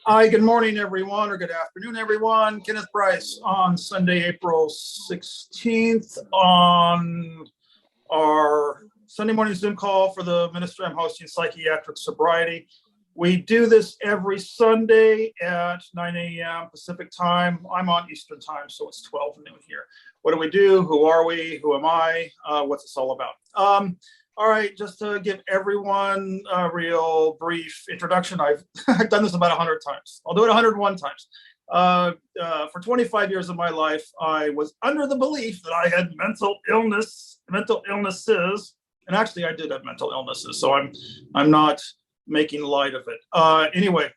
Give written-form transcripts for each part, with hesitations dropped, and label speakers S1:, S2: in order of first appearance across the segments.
S1: Hi, good morning, everyone, or good afternoon, everyone. Kenneth Price on Sunday, April 16th on our Sunday morning Zoom call for the ministry. I'm hosting Psychiatric Sobriety. We do this every Sunday at 9 a.m. Pacific time. I'm on Eastern time, so it's 12 noon here. What do we do? Who are we? Who am I? What's this all about? All right, just to give everyone a real brief introduction, I've done this about 100 times. I'll do it 101 times. For 25 years of my life, I was under the belief that I had mental illnesses, and actually I did have mental illnesses, so I'm not making light of it. Anyway,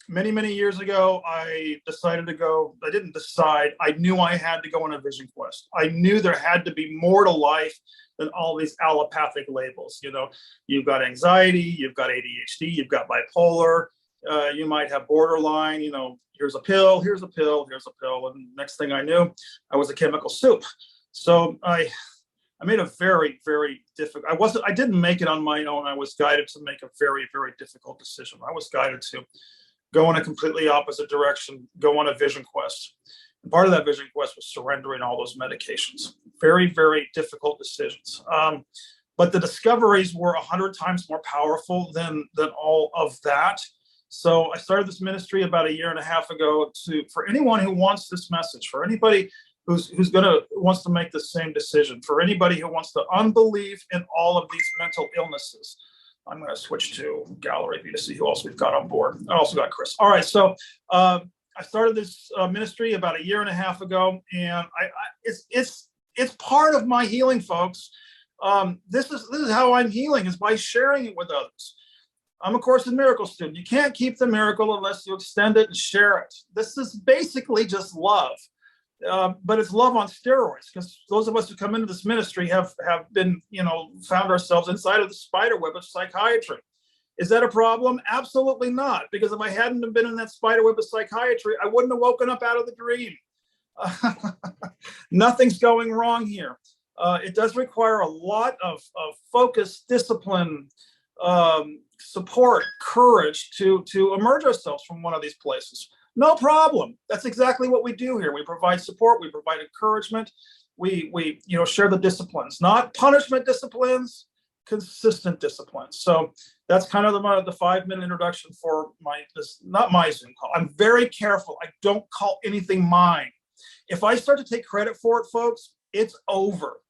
S1: many years ago, I decided to go. I didn't decide. I knew I had to go on a vision quest. I knew there had to be more to life than all these allopathic labels. You know, you've got anxiety, you've got ADHD, you've got bipolar, you might have borderline. You know, here's a pill, here's a pill, here's a pill, and next thing I knew, I was a chemical soup. So I made a very difficult. I didn't make it on my own. I was guided to make a very difficult decision. I was guided to go in a completely opposite direction, go on a vision quest. And part of that vision quest was surrendering all those medications. Very difficult decisions. But the discoveries were 100 times more powerful than all of that. So I started this ministry about a year and a half ago for anyone who wants this message, for anybody who's wants to make the same decision, for anybody who wants to unbelieve in all of these mental illnesses. I'm going to switch to gallery view to see who else we've got on board. I also got Chris. All right, so I started this ministry about a year and a half ago, and it's part of my healing, folks. This is how I'm healing, is by sharing it with others. I'm a Course in Miracles student. You can't keep the miracle unless you extend it and share it. This is basically just love. But it's love on steroids, because those of us who come into this ministry have been, found ourselves inside of the spider web of psychiatry. Is that a problem? Absolutely not, because if I hadn't been in that spider web of psychiatry, I wouldn't have woken up out of the dream. Nothing's going wrong here. It does require a lot of focus, discipline, support, courage to emerge ourselves from one of these places. No problem. That's exactly what we do here. We provide support. We provide encouragement. We share the disciplines, not punishment disciplines, consistent disciplines. So that's kind of the 5-minute introduction for not my Zoom call. I'm very careful. I don't call anything mine. If I start to take credit for it, folks, it's over,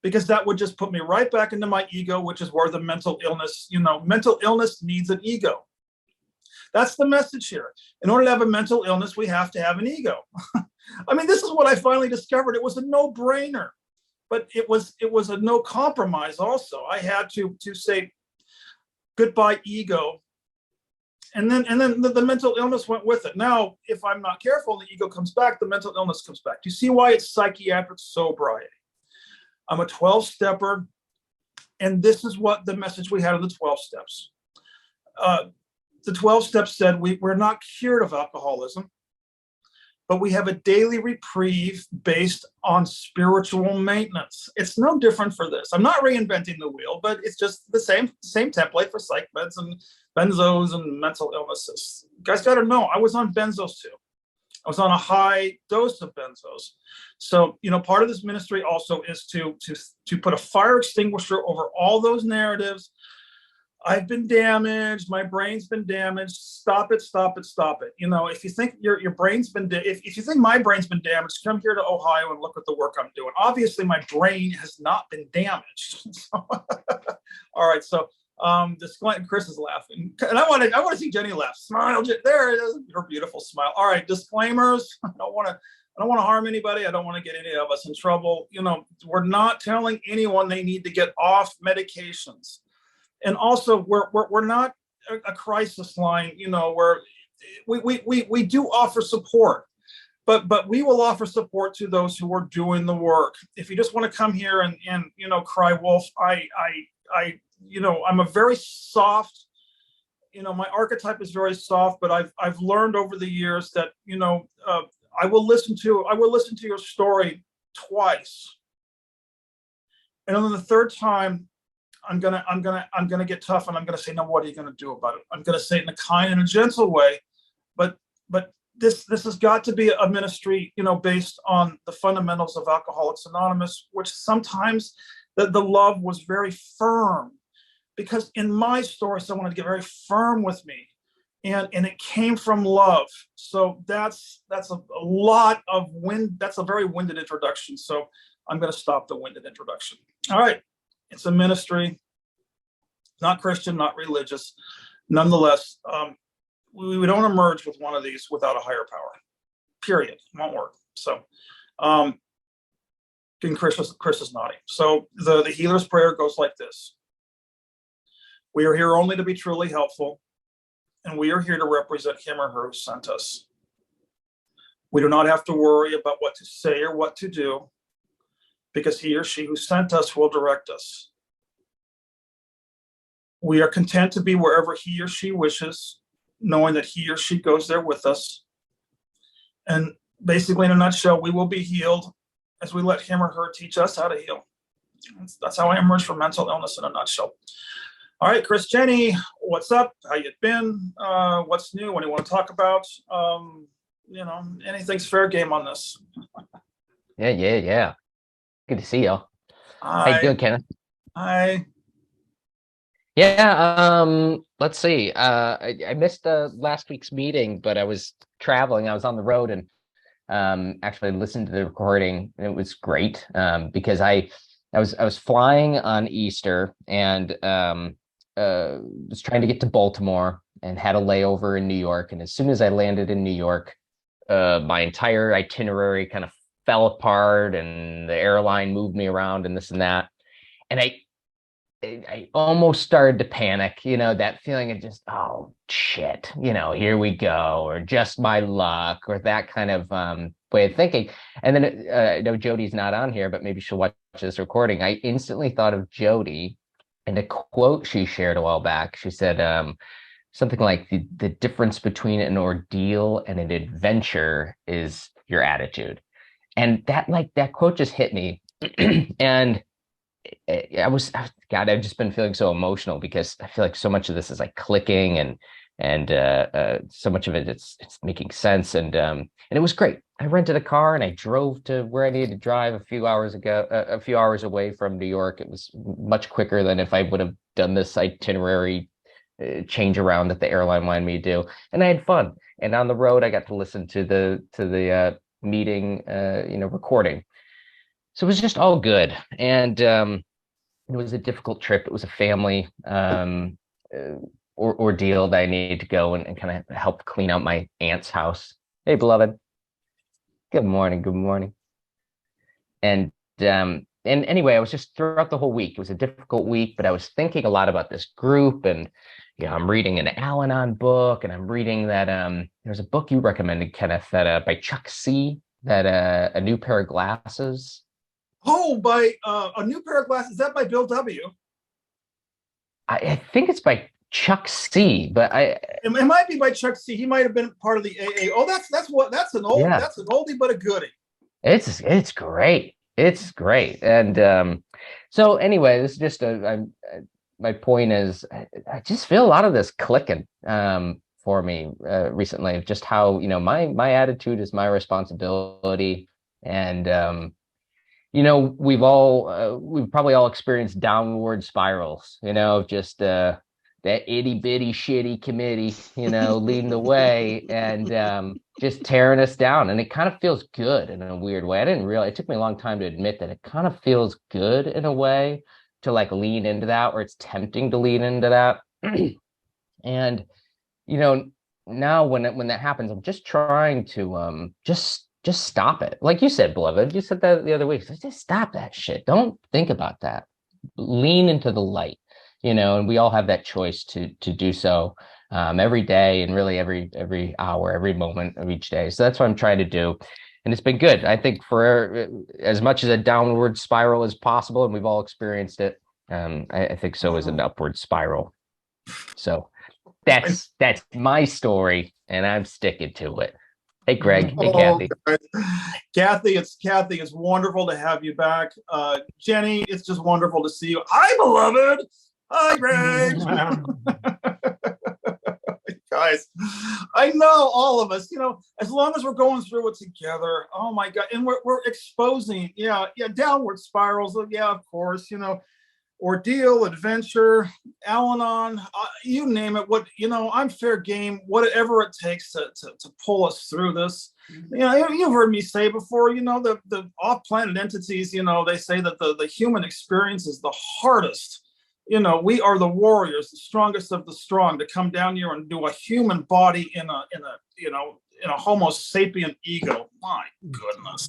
S1: because that would just put me right back into my ego, which is where the mental illness needs an ego. That's the message here. In order to have a mental illness, we have to have an ego. I mean, this is what I finally discovered. It was a no-brainer, but it was a no compromise also. I had to say goodbye ego, and then the mental illness went with it. Now, if I'm not careful, the ego comes back, the mental illness comes back. Do you see why it's psychiatric sobriety? I'm a 12-stepper, and this is what the message we had in the 12 steps. The 12 steps said we're not cured of alcoholism, but we have a daily reprieve based on spiritual maintenance. It's no different for this. I'm not reinventing the wheel, but it's just the same template for psych meds and benzos and mental illnesses. You guys got to know, I was on benzos too. I was on a high dose of benzos. So, part of this ministry also is to put a fire extinguisher over all those narratives. I've been damaged. My brain's been damaged. Stop it. If you think your brain's been, if you think my brain's been damaged, come here to Ohio and look at the work I'm doing. Obviously, my brain has not been damaged. All right. So, Chris is laughing, and I want to see Jenny laugh. Smile. There it is. Her beautiful smile. All right. Disclaimers. I don't want to harm anybody. I don't want to get any of us in trouble. We're not telling anyone they need to get off medications. And also, we're not a crisis line, where we do offer support, but we will offer support to those who are doing the work. If you just want to come here and cry wolf, I'm a very soft, my archetype is very soft, but I've learned over the years that I will listen to your story twice, and on the third time, I'm gonna get tough, and I'm gonna say, no, what are you gonna do about it? I'm gonna say it in a kind and a gentle way, but this has got to be a ministry, based on the fundamentals of Alcoholics Anonymous, which sometimes the love was very firm, because in my story, someone would get very firm with me, and it came from love. So that's a lot of wind. That's a very winded introduction. So I'm going to stop the winded introduction. All right. It's a ministry, not Christian, not religious. Nonetheless, we don't emerge with one of these without a higher power. Period. It won't work. So, and Chris is nodding. So the healer's prayer goes like this: we are here only to be truly helpful, and we are here to represent him or her who sent us. We do not have to worry about what to say or what to do, because he or she who sent us will direct us. We are content to be wherever he or she wishes, knowing that he or she goes there with us. And basically, in a nutshell, we will be healed as we let him or her teach us how to heal. That's how I emerged from mental illness in a nutshell. All right, Chris, Jenny, what's up? How you been? What's new? What do you want to talk about? Anything's fair game on this.
S2: Yeah. Good to see you.
S1: Hi.
S2: How you doing, Kenneth?
S1: Hi.
S2: Yeah, let's see. I missed last week's meeting, but I was traveling. I was on the road and actually listened to the recording. And it was great because I was flying on Easter and was trying to get to Baltimore and had a layover in New York. And as soon as I landed in New York, my entire itinerary kind of fell apart, and the airline moved me around and this and that. And I almost started to panic, that feeling of just, oh shit, here we go, or just my luck, or that kind of way of thinking. And then I know Jody's not on here, but maybe she'll watch this recording. I instantly thought of Jody and a quote she shared a while back. She said something like the difference between an ordeal and an adventure is your attitude. And that quote just hit me. And God, I've just been feeling so emotional because I feel like so much of this is like clicking and so much of it's making sense. And it was great. I rented a car and I drove to where I needed to drive a few hours away from New York. It was much quicker than if I would have done this itinerary change around that the airline wanted me to do. And I had fun. And on the road, I got to listen to the meeting, recording. So it was just all good. And it was a difficult trip. It was a family ordeal that I needed to go and kind of help clean out my aunt's house. Hey, beloved. Good morning. And anyway, I was just throughout the whole week. It was a difficult week, but I was thinking a lot about this group, and I'm reading an Al-Anon book, and I'm reading that there's a book you recommended, Kenneth, that by Chuck C, that A New Pair of Glasses.
S1: Oh, by A New Pair of Glasses. Is that by Bill W?
S2: I think it's by Chuck C, but
S1: it might be by Chuck C. He might have been part of the AA. Oh, that's an oldie but a goodie.
S2: It's great. It's great. And so anyway, this is just my point is I just feel a lot of this clicking for me recently, of just how my attitude is my responsibility. And we've probably all experienced downward spirals, just that itty bitty shitty committee, leading the way and just tearing us down. And it kind of feels good in a weird way. I didn't realize, it took me a long time to admit that it kind of feels good in a way to like lean into that, or it's tempting to lean into that. And, now when that happens, I'm just trying to just stop it. Like you said, beloved, you said that the other week. So just stop that shit. Don't think about that. Lean into the light, and we all have that choice to do so every day, and really every hour, every moment of each day. So that's what I'm trying to do. And it's been good. I think for as much as a downward spiral as possible, and we've all experienced it, I think so is an upward spiral. So that's my story, and I'm sticking to it. Hey, Greg. Hey,
S1: Oh,
S2: Kathy.
S1: guys. Kathy. It's wonderful to have you back. Jenny, it's just wonderful to see you. Hi, beloved. Hi, Greg. Guys, I know all of us. As long as we're going through it together. Oh my God, and we're exposing, downward spirals. Yeah, of course. Ordeal, adventure, Al-Anon, you name it. I'm fair game, whatever it takes to pull us through this. You've heard me say before, the off-planet entities, they say that the human experience is the hardest. We are the warriors, the strongest of the strong, to come down here and do a human body in a Homo sapien ego. My goodness.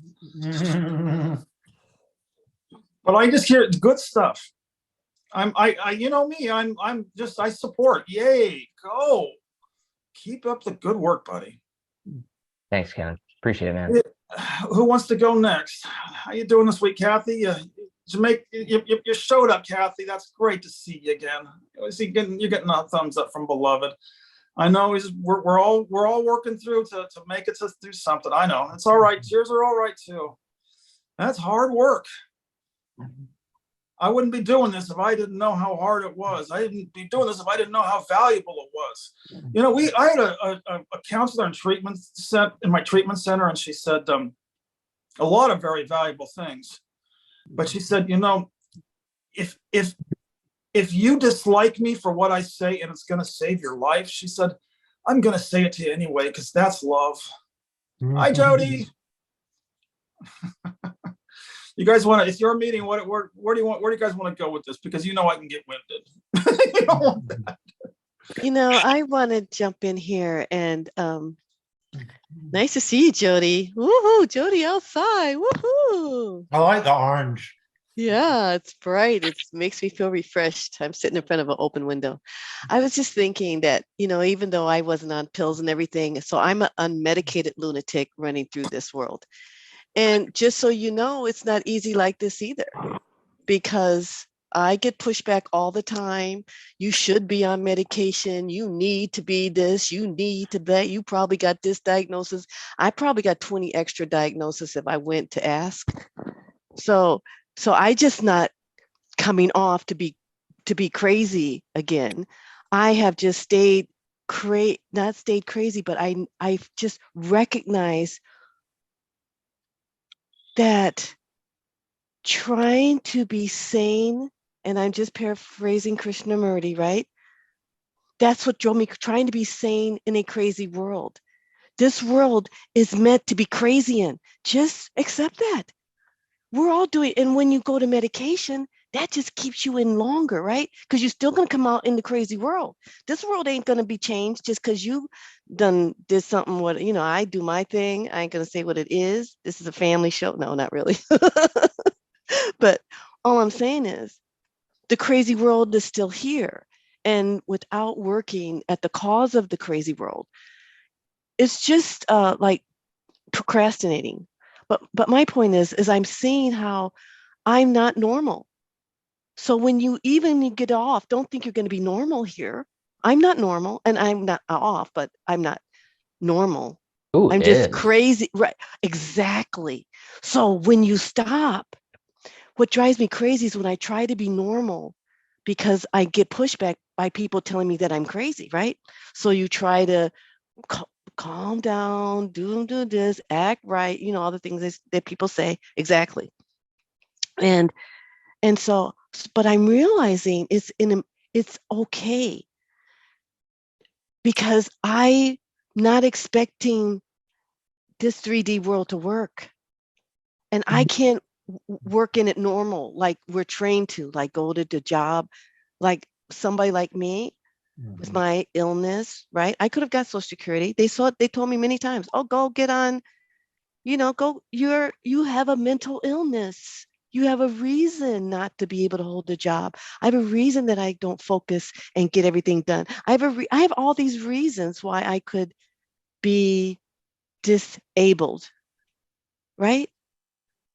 S1: But I just hear good stuff. I support. Yay, go. Keep up the good work, buddy.
S2: Thanks, Ken. Appreciate it, man.
S1: Who wants to go next? How you doing this week, Kathy? You showed up, Kathy. That's great to see you again. You're getting a thumbs up from beloved. I know we're all working through to make it through something. I know it's all right. Yours are all right too. That's hard work. I wouldn't be doing this if I didn't know how hard it was. I didn't be doing this if I didn't know how valuable it was. I had a counselor in my treatment center, and she said a lot of very valuable things. But she said, if you dislike me for what I say and it's going to save your life, she said, I'm going to say it to you anyway because that's love. Hi, Jody. You guys want to? It's your meeting. Where do you guys want to go with this? Because I can get winded. You don't want that.
S3: I want to jump in here and nice to see you, Jody. Woohoo, Jody outside. Woohoo!
S4: I like the orange.
S3: Yeah, it's bright. It makes me feel refreshed. I'm sitting in front of an open window. I was just thinking that, even though I wasn't on pills and everything, so I'm an unmedicated lunatic running through this world. And just so you know, it's not easy like this either, because I get pushback all the time. You should be on medication. You need to be this. You need to that. You probably got this diagnosis. I probably got 20 extra diagnoses if I went to ask. So I just not coming off to be crazy again. I have just not stayed crazy, but I just recognize that trying to be sane, and I'm just paraphrasing Krishnamurti, right? That's what drove me, trying to be sane in a crazy world. This world is meant to be crazy in. Just accept that. We're all doing it. And when you go to medication, that just keeps you in longer, right? Because you're still going to come out in the crazy world. This world ain't going to be changed just because you did something. I do my thing. I ain't going to say what it is. This is a family show. No, not really. But all I'm saying is the crazy world is still here. And without working at the cause of the crazy world, it's just like procrastinating. But my point is I'm seeing how I'm not normal. So when you get off, don't think you're going to be normal here. I'm not normal, and I'm not off, but I'm not normal.
S2: Ooh,
S3: I'm just crazy. Right. Exactly. So when you stop, what drives me crazy is when I try to be normal, because I get pushback by people telling me that I'm crazy, right? So you try to calm down, do this, act right, all the things that people say. Exactly. And so, but I'm realizing it's okay, because I'm not expecting this 3D world to work. And I can't work in it normal, like we're trained to, like go to the job, like somebody like me with my illness, right? I could have got Social Security. They told me many times, oh, go get on, you have a mental illness. You have a reason not to be able to hold the job. I have a reason that I don't focus and get everything done. I have all these reasons why I could be disabled, right?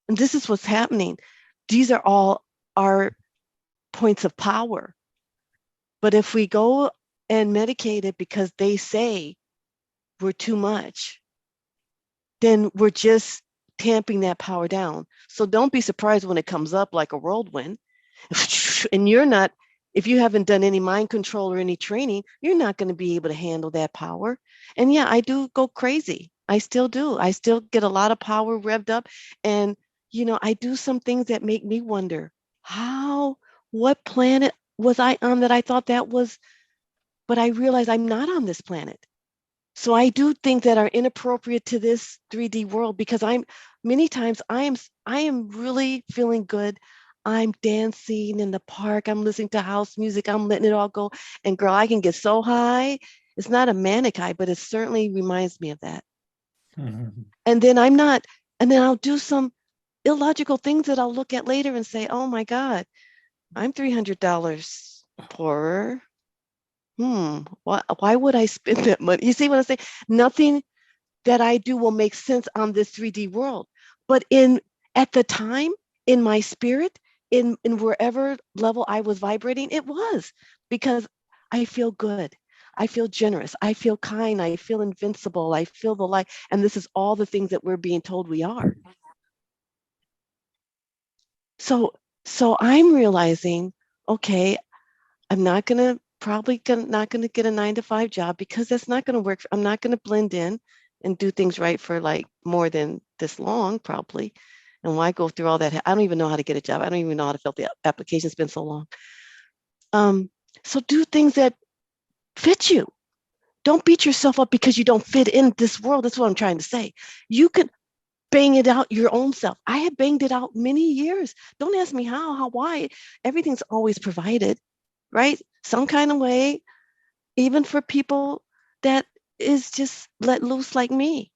S3: And this is what's happening. These are all our points of power. But if we go and medicate it because they say we're too much, then we're just tamping that power down. So don't be surprised when it comes up like a whirlwind. And you're not, if you haven't done any mind control or any training, you're not going to be able to handle that power. And yeah, I do go crazy. I still do. I still get a lot of power revved up. And, I do some things that make me wonder what planet was I on that I thought that was, but I realize I'm not on this planet. So I do things that are inappropriate to this 3D world because many times I am really feeling good. I'm dancing in the park. I'm listening to house music. I'm letting it all go. And girl, I can get so high. It's not a manic high, but it certainly reminds me of that.
S1: Mhm.
S3: And then I'll do some illogical things that I'll look at later and say, oh my God, I'm $300 poorer. Why would I spend that money? You see what I say? Nothing that I do will make sense on this 3D world. But at the time, in my spirit, in wherever level I was vibrating, it was because I feel good. I feel generous. I feel kind. I feel invincible. I feel the light. And this is all the things that we're being told we are. So I'm realizing, okay, I'm not not gonna get a 9 to 5 job because that's not gonna work. I'm not gonna blend in and do things right for like more than this long, probably. And why go through all that? I don't even know how to get a job. I don't even know how to fill the application. It's been so long. So do things that fit you. Don't beat yourself up because you don't fit in this world. That's what I'm trying to say. You could bang it out your own self. I have banged it out many years. Don't ask me how, why. Everything's always provided, right? Some kind of way, even for people that is just let loose like me.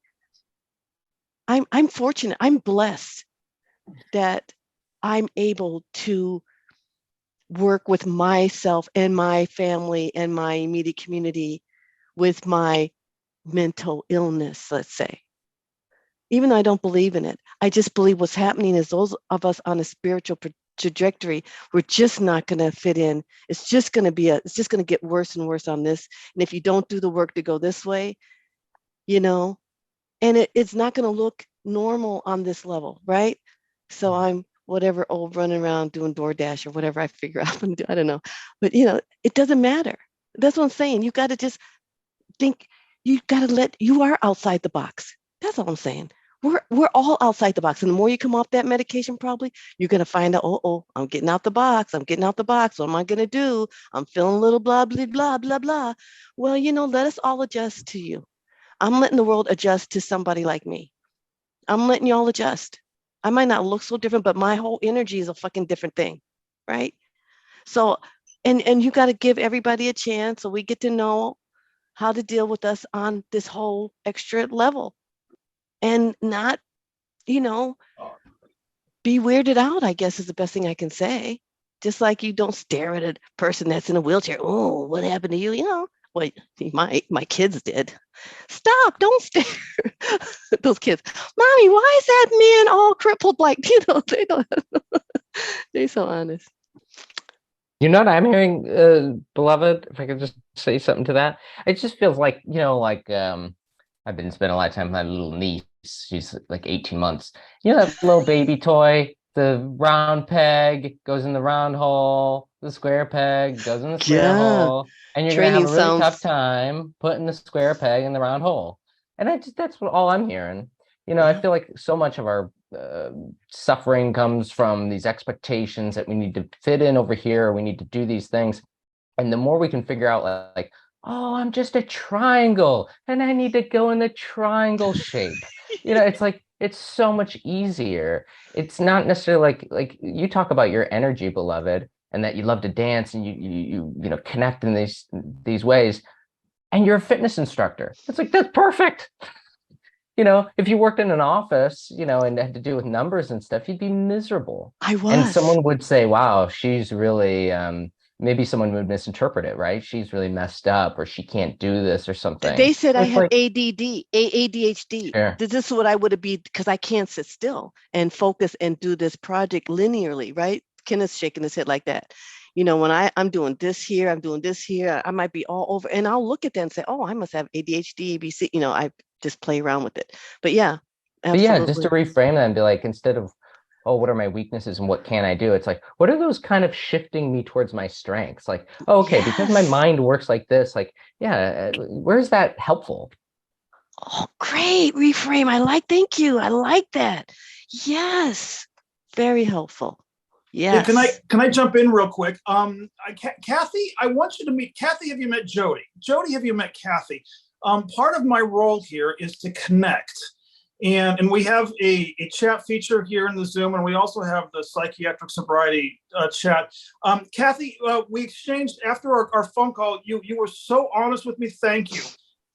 S3: I'm fortunate. I'm blessed that I'm able to work with myself and my family and my immediate community with my mental illness, let's say. Even though I don't believe in it, I just believe what's happening is those of us on a spiritual trajectory, we're just not going to fit in. It's just going to get worse and worse on this. And if you don't do the work to go this way, and it's not going to look normal on this level, right? So I'm whatever old running around doing DoorDash or whatever I figure out and do. I don't know. But it doesn't matter. That's what I'm saying. You got to just think, you are outside the box. That's all I'm saying. We're all outside the box. And the more you come off that medication, probably you're gonna find out, I'm getting out the box. I'm getting out the box. What am I gonna do? I'm feeling a little blah, blah, blah, blah, blah. Well, let us all adjust to you. I'm letting the world adjust to somebody like me. I'm letting y'all adjust. I might not look so different, but my whole energy is a fucking different thing. Right. So and you got to give everybody a chance so we get to know how to deal with us on this whole extra level and not, be weirded out, I guess is the best thing I can say. Just like you don't stare at a person that's in a wheelchair. Oh, what happened to you? Well, my kids did. Stop, don't stare. Those kids, Mommy, why is that man all crippled? Like, they don't, they're so honest.
S2: You know what I'm hearing, beloved? If I could just say something to that, it just feels like, I've been spending a lot of time with my little niece. She's like 18 months. That little baby toy, the round peg goes in the round hole, the square peg goes in the square
S3: Yeah.
S2: hole, and you're gonna have
S3: Training
S2: a really tough
S3: sounds.
S2: time putting the square peg in the round hole. And that's what all I'm hearing. I feel like so much of our suffering comes from these expectations that we need to fit in over here, or we need to do these things. And the more we can figure out, like, oh, I'm just a triangle and I need to go in the triangle shape. It's like it's so much easier. It's not necessarily like you talk about your energy, beloved, and that you love to dance and you connect in these ways. And you're a fitness instructor. It's like that's perfect. If you worked in an office, and had to do with numbers and stuff, you'd be miserable.
S3: I
S2: And
S3: was.
S2: someone would say, wow, she's really, maybe someone would misinterpret it, right? She's really messed up, or she can't do this or something.
S3: They said I
S2: It's
S3: have
S2: like,
S3: ADD, ADHD.
S2: sure.
S3: This is what I would be because I can't sit still and focus and do this project linearly, right? Kenneth's shaking his head like that. When I'm doing this here, I'm doing this here, I might be all over and I'll look at that and say, oh, I must have ADHD, ABC. I just play around with it. But yeah,
S2: But yeah, just to
S3: Absolutely.
S2: reframe that and be like, instead of, oh, what are my weaknesses and what can I do? It's like, what are those kind of shifting me towards my strengths? Like, oh, okay, because my
S3: Yes.
S2: mind works like this, like, yeah, where's that helpful?
S3: Oh, great. Reframe. Thank you. I like that. Yes. Very helpful.
S1: Hey,
S3: Yes.
S1: can I jump in real quick? Kathy, I want you to meet Kathy. Have you met Jody? Jody, have you met Kathy? Part of my role here is to connect, and we have a chat feature here in the Zoom, and we also have the psychiatric sobriety chat. Kathy, we exchanged after our phone call. You were so honest with me. Thank you.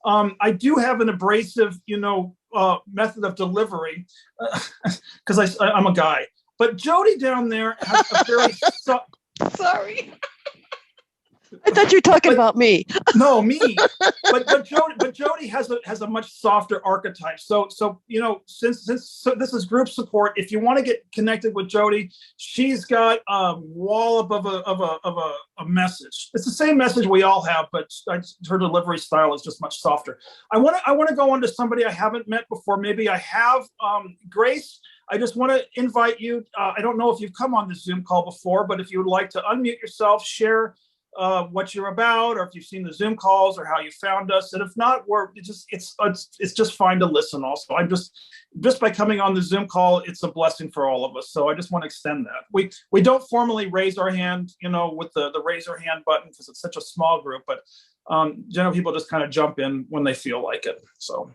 S1: I do have an abrasive, method of delivery because I'm a guy. But Jody down there has a very
S3: Sorry. I thought you were talking about me.
S1: no, me. But Jody has a much softer archetype. So since this is group support, if you want to get connected with Jody, she's got a wallop of a message. It's the same message we all have, but her delivery style is just much softer. I want to go on to somebody I haven't met before. Maybe I have. Grace, I just want to invite you. I don't know if you've come on this Zoom call before, but if you would like to unmute yourself, share what you're about, or if you've seen the Zoom calls, or how you found us. And if not, it's just fine to listen. Also, I'm just by coming on the Zoom call, it's a blessing for all of us. So I just want to extend that. We don't formally raise our hand, with the raise our hand button because it's such a small group, but generally people just kind of jump in when they feel like it. So.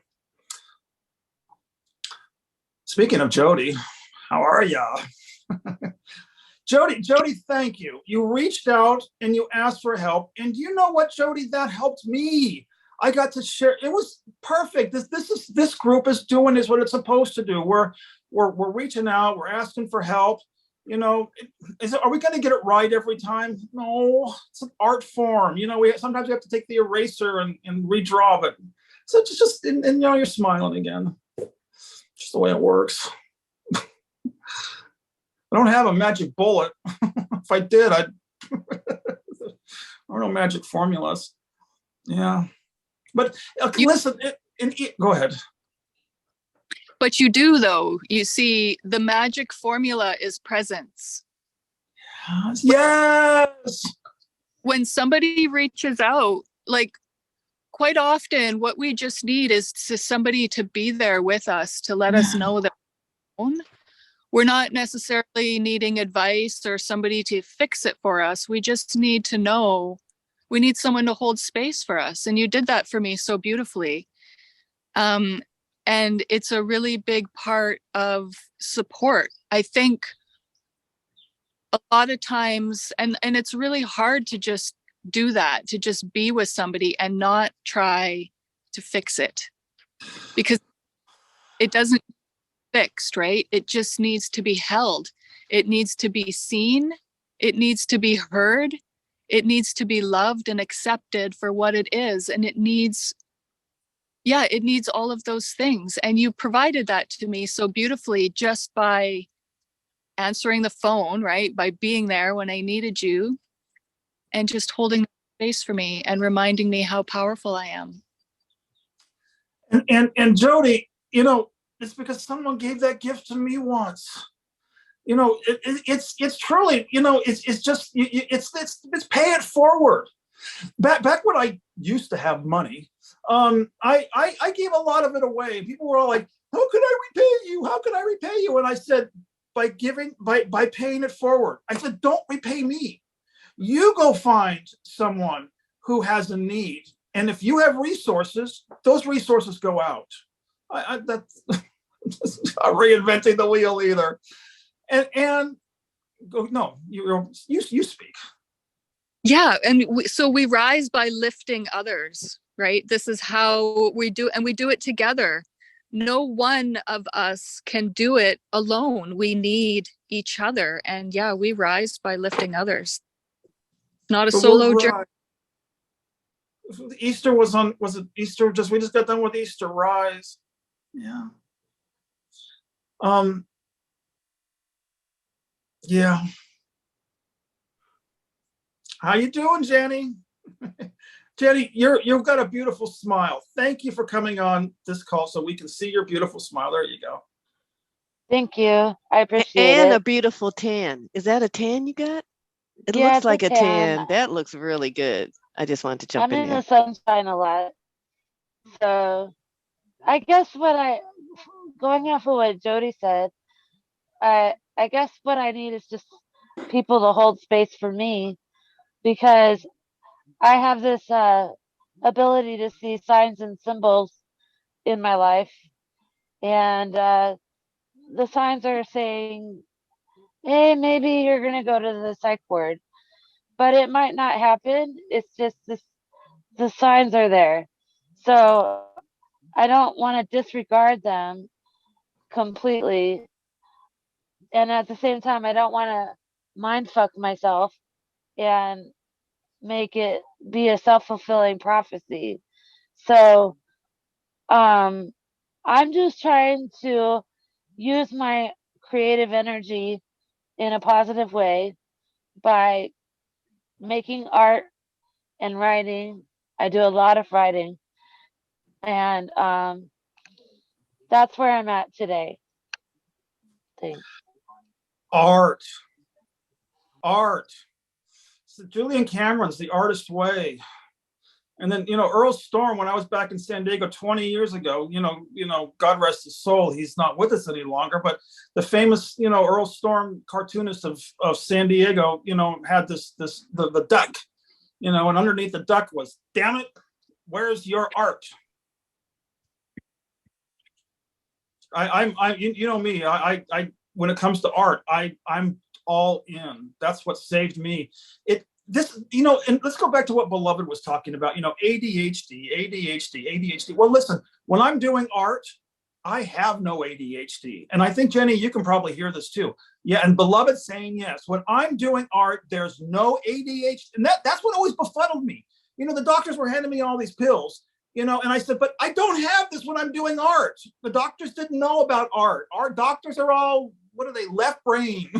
S1: Speaking of Jody, how are ya? Jody, thank you. You reached out and you asked for help. And you know what, Jody? That helped me. I got to share. It was perfect. This group is doing what it's supposed to do. We're reaching out. We're asking for help. Are we going to get it right every time? No, it's an art form. Sometimes we have to take the eraser and redraw it. So it's just and you're smiling again. Just the way it works. I don't have a magic bullet. If I did, I don't know magic formulas. Yeah, but listen. Go ahead.
S4: But you do, though. You see, the magic formula is presence.
S1: Yes.
S4: When somebody reaches out, like, quite often what we just need is somebody to be there with us, to let us know that we're not necessarily needing advice or somebody to fix it for us. We just need to know. We need someone to hold space for us. And you did that for me so beautifully. And it's a really big part of support. I think a lot of times, and it's really hard to just do that, to just be with somebody and not try to fix it, because it doesn't fixed, right? It just needs to be held. It needs to be seen. It needs to be heard. It needs to be loved and accepted for what it is. And it needs all of those things. And you provided that to me so beautifully just by answering the phone, right? By being there when I needed you and just holding space for me and reminding me how powerful I am.
S1: And Jody, it's because someone gave that gift to me once. It's truly, it's pay it forward. Back when I used to have money, I gave a lot of it away. People were all like, "How can I repay you? How can I repay you?" And I said, by paying it forward. I said, "Don't repay me. You go find someone who has a need, and if you have resources, those resources go out." That's not reinventing the wheel either. And go, no, you speak.
S4: Yeah, and so we rise by lifting others, right? This is how we do, and we do it together. No one of us can do it alone. We need each other, and yeah, we rise by lifting others. Not a solo journey.
S1: Easter was it Easter? We just got done with Easter. Rise. Yeah. Yeah. How you doing, Jenny? Jenny, you've got a beautiful smile. Thank you for coming on this call so we can see your beautiful smile. There you go.
S5: Thank you. I appreciate
S3: And
S5: it.
S3: a beautiful tan. Is that a tan you got? It
S5: Yeah,
S3: looks
S5: it's a
S3: like a tan.
S5: tan.
S3: That looks really good. I just wanted to jump
S5: I'm
S3: in
S5: in the
S3: there.
S5: sunshine a lot. So I guess going off of what Jody said, I guess what I need is just people to hold space for me, because I have this ability to see signs and symbols in my life. And the signs are saying, hey, maybe you're going to go to the psych ward, but it might not happen. It's just the signs are there. So I don't want to disregard them completely. And at the same time, I don't want to mind fuck myself and make it be a self-fulfilling prophecy. So I'm just trying to use my creative energy in a positive way by making art and writing. I do a lot of writing, and that's where I'm at today. Thanks.
S1: Art. So Julian Cameron's The Artist Way. And then, Earl Storm, when I was back in San Diego 20 years ago, God rest his soul, he's not with us any longer, but the famous, Earl Storm cartoonist of San Diego, had the duck, and underneath the duck was, damn it, where's your art? You know me, I when it comes to art, I'm all in. That's what saved me. And let's go back to what Beloved was talking about, ADHD. Well, listen, when I'm doing art, I have no ADHD. And I think, Jenny, you can probably hear this too. Yeah, and Beloved saying yes. When I'm doing art, there's no ADHD. And that's what always befuddled me. The doctors were handing me all these pills, and I said, but I don't have this when I'm doing art. The doctors didn't know about art. Our doctors are all, what are they, left brain?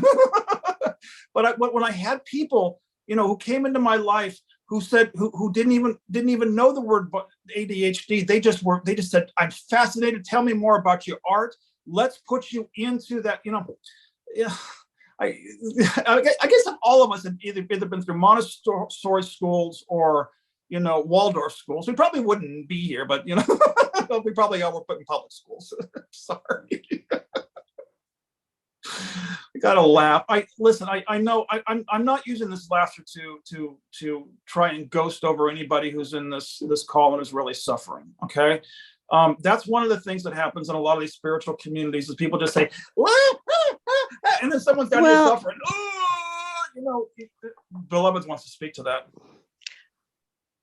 S1: But when I had people, who came into my life who said, who didn't even know the word ADHD, they just said, I'm fascinated. Tell me more about your art. Let's put you into that, Yeah, I guess all of us have either been through Montessori schools or, Waldorf schools. We probably wouldn't be here, but, we probably all were put in public schools. Sorry. I gotta laugh. I know I'm not using this laughter to try and ghost over anybody who's in this call and is really suffering. Okay. That's one of the things that happens in a lot of these spiritual communities is people just say, and then someone's down here suffering. Beloved wants to speak to that.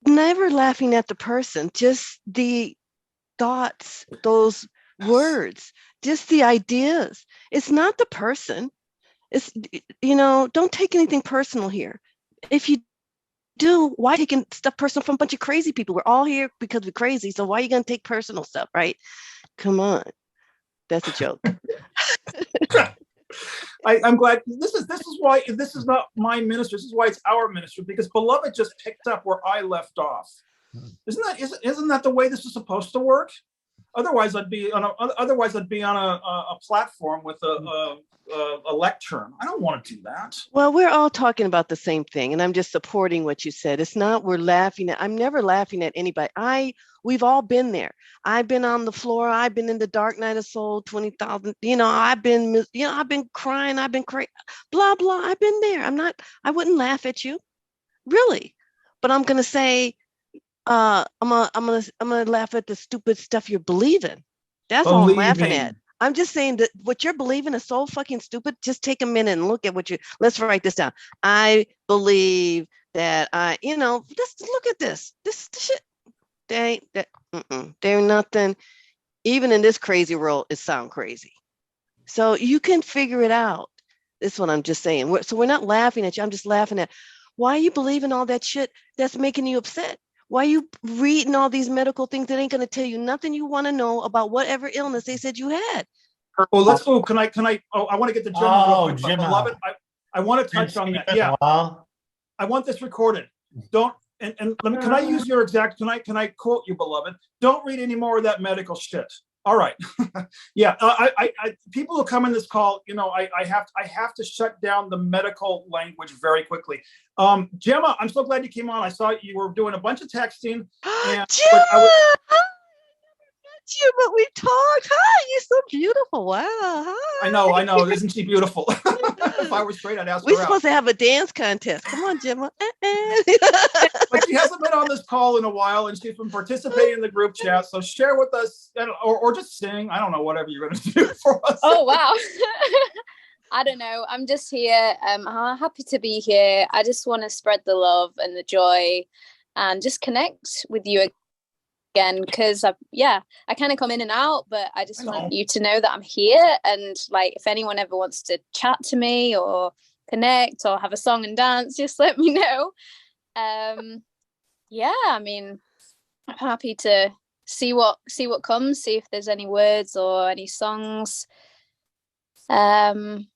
S3: Never laughing at the person, just the thoughts, those words, just the ideas. It's not the person. It's, don't take anything personal here. If you do, why taking stuff personal from a bunch of crazy people? We're all here because we're crazy. So why are you going to take personal stuff, right? Come on. That's a joke.
S1: I'm glad this is why this is not my ministry. This is why it's our ministry, because Beloved just picked up where I left off. Isn't that the way this is supposed to work? Otherwise, I'd be on a platform with a lectern. I don't want to do that.
S3: Well, we're all talking about the same thing, and I'm just supporting what you said. It's not we're laughing at. I'm never laughing at anybody. We've all been there. I've been on the floor. I've been in the dark night of soul, 20,000. I've been crying. I've been crazy. Blah blah. I've been there. I wouldn't laugh at you, really, but I'm gonna say. I'm gonna laugh at the stupid stuff you're believing. That's all I'm laughing at. I'm just saying that what you're believing is so fucking stupid. Just take a minute and look at let's write this down. I believe that just look at this. This shit. There ain't nothing, even in this crazy world, it sound crazy. So you can figure it out. This is what I'm just saying. We're not laughing at you. I'm just laughing at why you believing all that shit that's making you upset. Why are you reading all these medical things that ain't going to tell you nothing you want to know about whatever illness they said you had?
S1: Well, let's go. Can I? I want to get to Jim.
S6: Oh, Jim.
S1: Beloved, I want to touch on that. Yeah. I want this recorded. Don't and let me, can I use your exact, can I quote you, beloved? Don't read any more of that medical shit. All right. Yeah. People who come in this call, you know, I have to shut down the medical language very quickly. Gemma, I'm so glad you came on. I saw you were doing a bunch of texting. And,
S3: Gemma, you, but we talked. Hi, you're so beautiful. Wow. Hi.
S1: I know. Isn't she beautiful? If I were straight, I'd ask her
S3: We're
S1: out.
S3: supposed to have a dance contest. Come on, Gemma.
S1: But she hasn't been on this call in a while, and she's been participating in the group chat. So share with us, or just sing. I don't know, whatever you're going to do for us.
S6: Oh, wow. I don't know. I'm just here. I'm happy to be here. I just want to spread the love and the joy and just connect with you again, because I kind of come in and out, but I just want you to know that I'm here. And like, if anyone ever wants to chat to me or connect or have a song and dance, just let me know. I mean, I'm happy to see what comes, see if there's any words or any songs. I'm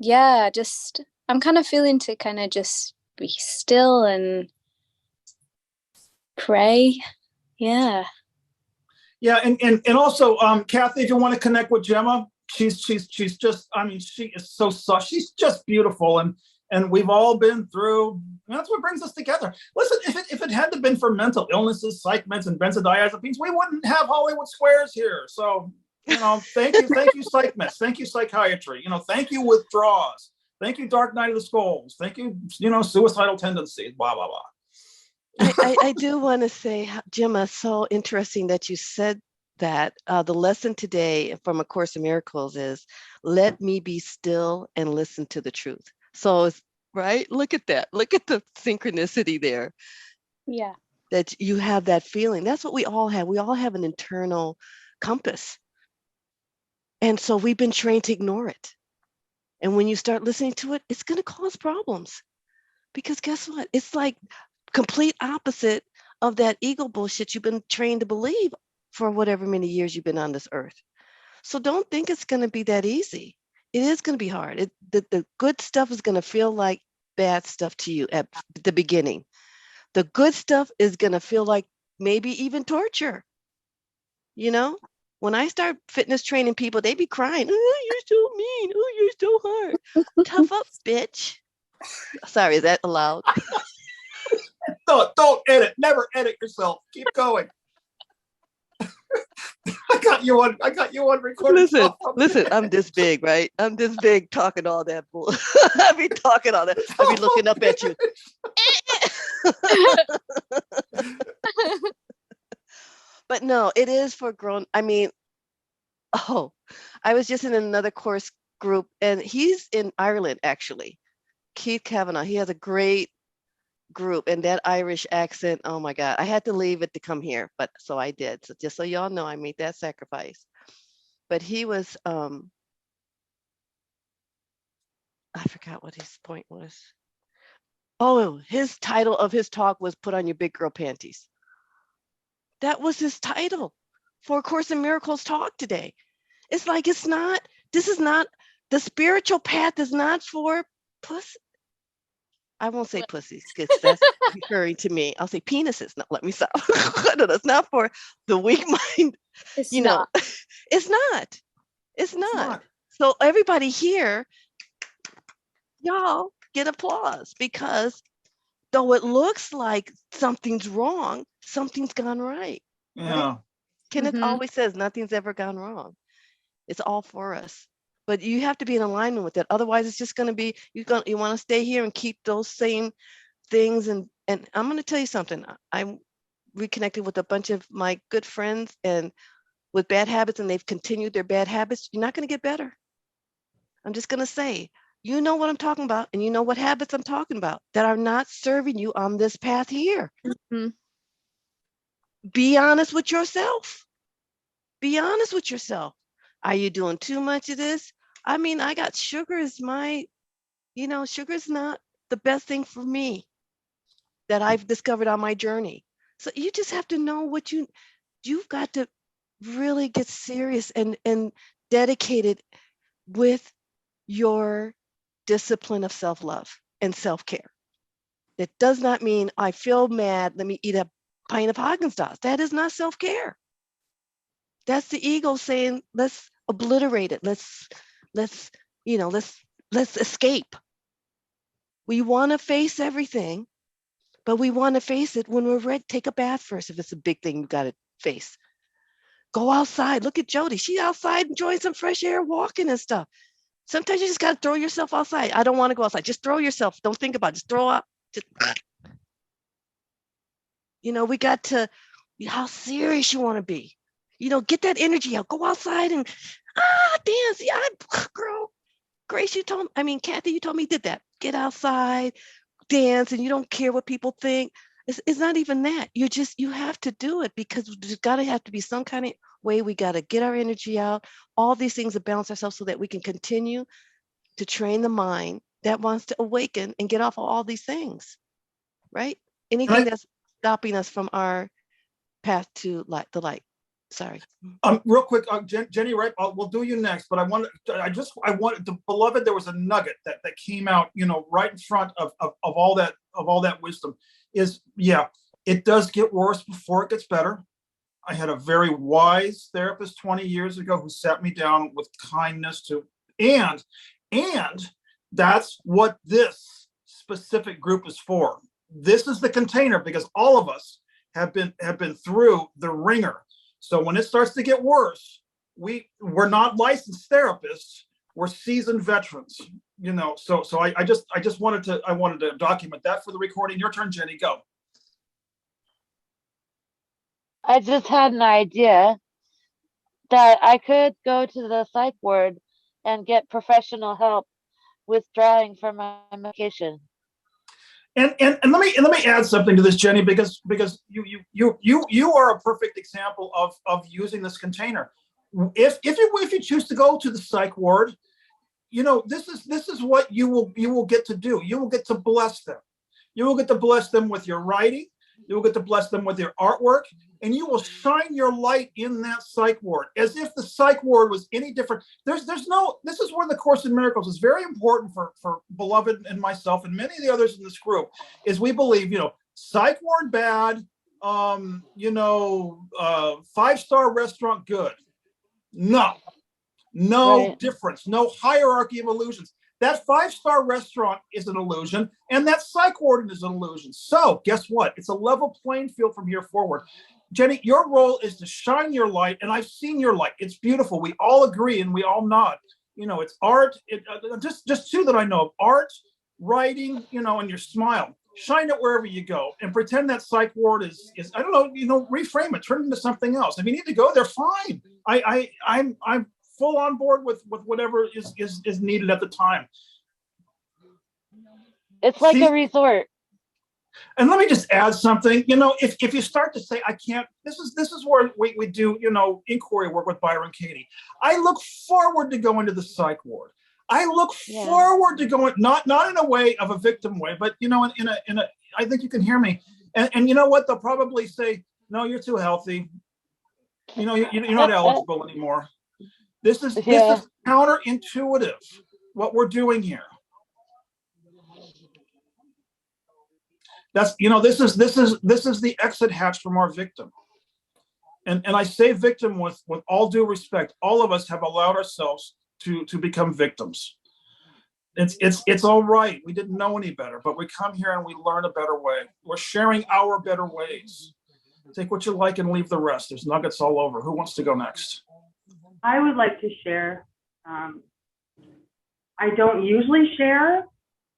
S6: kind of feeling to kind of just be still and pray. Yeah,
S1: and also, Kathy, if you want to connect with Gemma, she's just, I mean, she is so soft. She's just beautiful, and we've all been through. That's what brings us together. Listen, if it hadn't been for mental illnesses, psych meds, and benzodiazepines, we wouldn't have Hollywood Squares here. So, you know, thank you, psych meds, thank you, psychiatry. You know, thank you, withdrawals. Thank you, Dark Night of the Skulls. Thank you, you know, suicidal tendencies. Blah blah blah.
S3: I do want to say, Gemma, so interesting that you said that. The lesson today from A Course in Miracles is, let me be still and listen to the truth. So, right? Look at that. Look at the synchronicity there.
S6: Yeah.
S3: That you have that feeling. That's what we all have. We all have an internal compass. And so we've been trained to ignore it. And when you start listening to it, it's going to cause problems. Because guess what? It's like complete opposite of that ego bullshit you've been trained to believe for whatever many years you've been on this earth. So don't think it's going to be that easy. It is going to be hard. The good stuff is going to feel like bad stuff to you at the beginning. The good stuff is going to feel like maybe even torture. You know, when I start fitness training people, they be crying, "Oh, you're so mean. Oh, you're so hard." Tough up, bitch. Sorry, is that allowed?
S1: Don't edit. Never edit yourself. Keep going. I got you on recording.
S3: Listen, I'm this big, right? I'm this big talking all that bull. I be talking all that. I be looking up at you. But no, it is for grown. I mean, I was just in another course group, and he's in Ireland, actually. Keith Kavanagh. He has a great group, and that Irish accent, oh my God, I had to leave it to come here, but so I did. So just so y'all know, I made that sacrifice. But he was, I forgot what his point was. Oh, his title of his talk was "Put on Your Big Girl Panties." That was his title for A Course in Miracles talk today. It's like, this is not, the spiritual path is not for pussy. I won't say pussies because that's referring to me. I'll say penises. No, let me stop. No, that's not for the weak mind.
S6: It's
S3: not. It's not. It's not. So everybody here, y'all get applause, because though it looks like something's wrong, something's gone right.
S1: Yeah.
S3: Right? Kenneth always says nothing's ever gone wrong. It's all for us. But you have to be in alignment with it. Otherwise, it's just going to be, you want to stay here and keep those same things. And I'm going to tell you something. I reconnected with a bunch of my good friends and with bad habits, and they've continued their bad habits. You're not going to get better. I'm just going to say, you know what I'm talking about, and you know what habits I'm talking about that are not serving you on this path here.
S6: Mm-hmm.
S3: Be honest with yourself. Be honest with yourself. Are you doing too much of this? I mean, I got sugar is sugar is not the best thing for me that I've discovered on my journey. So you just have to know what you've got to really get serious and dedicated with your discipline of self-love and self-care. That does not mean I feel mad, let me eat a pint of Haagen-Dazs. That is not self-care. That's the ego saying, let's obliterate it. Let's escape. We want to face everything, but we want to face it when we're ready. Take a bath first if it's a big thing you got to face. Go outside. Look at Jody. She's outside enjoying some fresh air, walking and stuff. Sometimes you just got to throw yourself outside. I don't want to go outside. Just throw yourself. Don't think about it. Just throw up. Just, we got to, how serious you want to be. Get that energy out. Go outside and dance. Yeah, girl. Grace, Kathy, you told me you did that. Get outside, dance, and you don't care what people think. It's not even that. You have to do it because there's got to have to be some kind of way. We got to get our energy out. All these things to balance ourselves so that we can continue to train the mind that wants to awaken and get off of all these things, right? Anything that's stopping us from our path to the light. Sorry.
S1: Real quick, Jenny, right? We'll do you next, but I wanted the beloved. There was a nugget that came out, right in front of all that wisdom. It does get worse before it gets better. I had a very wise therapist 20 years ago who sat me down with kindness and that's what this specific group is for. This is the container because all of us have been through the ringer. So when it starts to get worse, we're not licensed therapists. We're seasoned veterans, So I just wanted to document that for the recording. Your turn, Jenny. Go.
S5: I just had an idea that I could go to the psych ward and get professional help withdrawing from my medication.
S1: And let me add something to this, Jenny, because you are a perfect example of using this container. If you choose to go to the psych ward, this is what you will get to do. You will get to bless them. You will get to bless them with your writing. You will get to bless them with your artwork, and you will shine your light in that psych ward as if the psych ward was any different. This is where the Course in Miracles is very important for Beloved and myself and many of the others in this group, is we believe, psych ward bad, 5-star restaurant good. No
S5: Right.
S1: difference, no hierarchy of illusions. That 5-star restaurant is an illusion, and that psych ward is an illusion. So guess what? It's a level playing field from here forward. Jenny, your role is to shine your light, and I've seen your light. It's beautiful. We all agree, and we all nod. It's art. Just two that I know of: art, writing, and your smile. Shine it wherever you go, and pretend that psych ward is I don't know. Reframe it, turn it into something else. If you need to go there, fine. I'm full on board with whatever is needed at the time.
S5: It's like a resort.
S1: And let me just add something. If you start to say, I can't, this is where we do, inquiry work with Byron Katie. I look forward to going to the psych ward. I look forward to going, not in a way of a victim way, but in a I think you can hear me. And you know what? They'll probably say, no, you're too healthy. You're not eligible anymore. This is counterintuitive, what we're doing here. That's this is the exit hatch from our victim. And I say victim with all due respect. All of us have allowed ourselves to become victims. It's all right. We didn't know any better, but we come here and we learn a better way. We're sharing our better ways. Take what you like and leave the rest. There's nuggets all over. Who wants to go next?
S7: I would like to share. I don't usually share,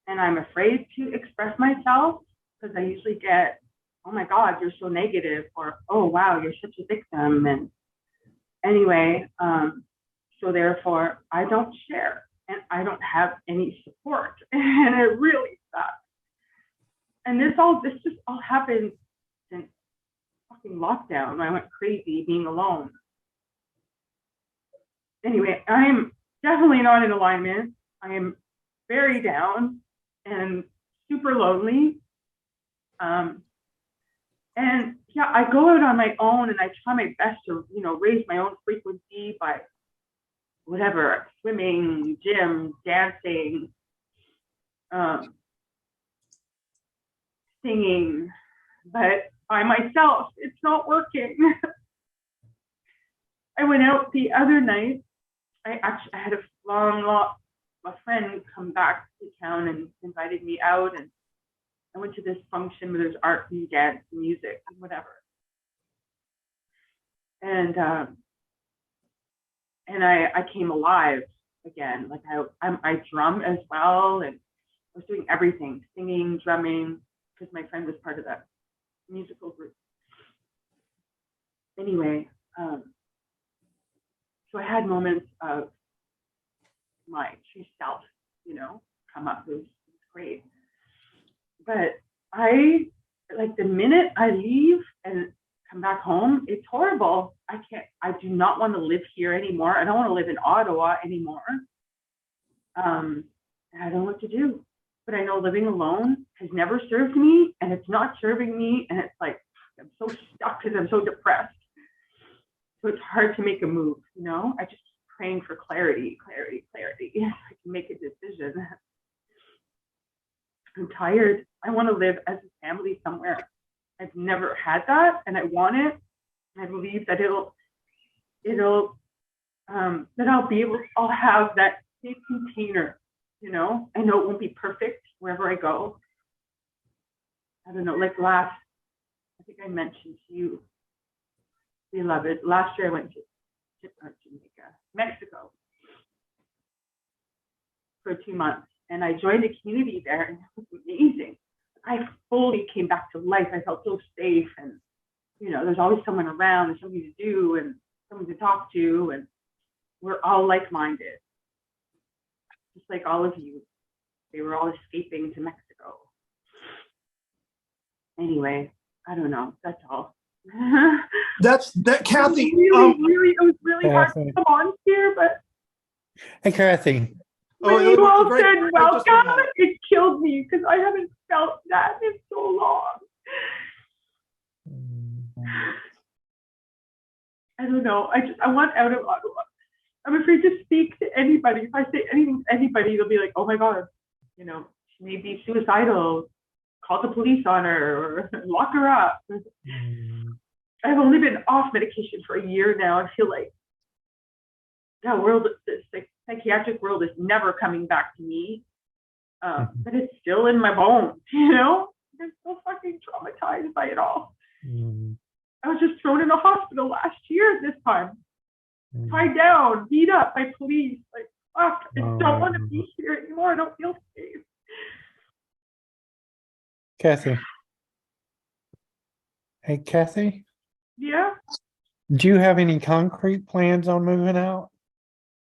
S7: and I'm afraid to express myself because I usually get, oh my God, you're so negative, or oh wow, you're such a victim. And anyway, so therefore I don't share, and I don't have any support, and it really sucks. And this just all happened since fucking lockdown. I went crazy being alone. Anyway, I'm definitely not in alignment. I am very down and super lonely. And yeah, I go out on my own and I try my best to, raise my own frequency by whatever, swimming, gym, dancing. singing, but by myself, it's not working. I went out the other night. I had a friend come back to town and invited me out, and I went to this function where there's art and dance and music and whatever. And I came alive again. Like I drum as well, and I was doing everything, singing, drumming, because my friend was part of that musical group. Anyway, so I had moments of my true self, come up. It was great. But the minute I leave and come back home, it's horrible. I do not want to live here anymore. I don't want to live in Ottawa anymore. I don't know what to do. But I know living alone has never served me, and it's not serving me. And it's like, I'm so stuck because I'm so depressed. So it's hard to make a move, I just keep praying for clarity. Yes, I can make a decision. I'm tired. I want to live as a family somewhere. I've never had that, and I want it. I believe that I'll have that safe container, I know it won't be perfect wherever I go. I don't know, I think I mentioned to you, beloved, last year I went to Mexico for 2 months, and I joined a community there, and it was amazing. I fully came back to life. I felt so safe, and there's always someone around, there's something to do and someone to talk to, and we're all like-minded, just like all of you. They were all escaping to Mexico. Anyway, I don't know. That's all.
S1: Kathy.
S7: It was really hard to come on here, but
S8: hey, Kathy.
S7: When you all said welcome, it killed me because I haven't felt that in so long. I don't know. I want out of Ottawa. I'm afraid to speak to anybody. If I say anything to anybody, they'll be like, "Oh my God, she may be suicidal. Call the police on her or lock her up." I've only been off medication for a year now. I feel like the psychiatric world is never coming back to me, but it's still in my bones. I'm so fucking traumatized by it all. I was just thrown in a hospital last year this time, tied down, beat up by police. Like, fuck, I don't want to be here anymore. I don't feel safe.
S8: Kathy. Hey, Kathy.
S7: Yeah?
S8: Do you have any concrete plans on moving out?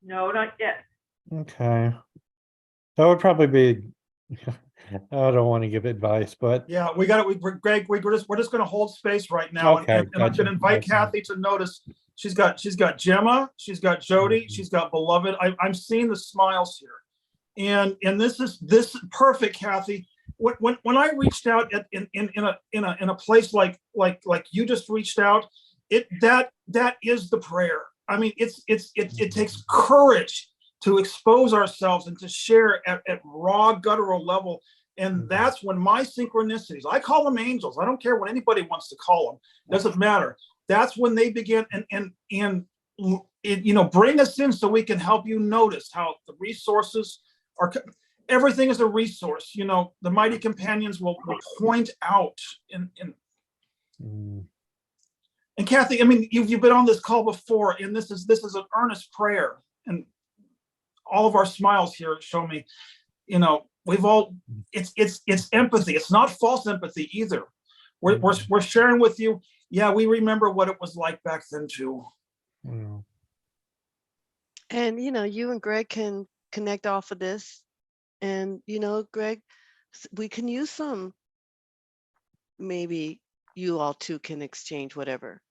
S7: No, not yet.
S8: Okay. That would probably be, I don't want to give advice, but
S1: Yeah, Greg, we're just going to hold space right now.
S8: Okay,
S1: and I'm going to invite Kathy to notice. She's got Gemma, she's got Jody, she's got Beloved. I'm seeing the smiles here. And this is perfect, Kathy. When I reached out in a place like you just reached out, that is the prayer. I mean, it takes courage to expose ourselves and to share at raw guttural level. And that's when my synchronicities, I call them angels. I don't care what anybody wants to call them. Doesn't matter. That's when they begin and bring us in so we can help you notice how the resources are. Everything is a resource. The mighty companions will point out. And Kathy, I mean, you've been on this call before, and this is an earnest prayer. And all of our smiles here show me, we've all, it's empathy. It's not false empathy either. We're sharing with you. Yeah, we remember what it was like back then too.
S3: And you and Greg can connect off of this. And Greg, we can use some, maybe you all two can exchange whatever.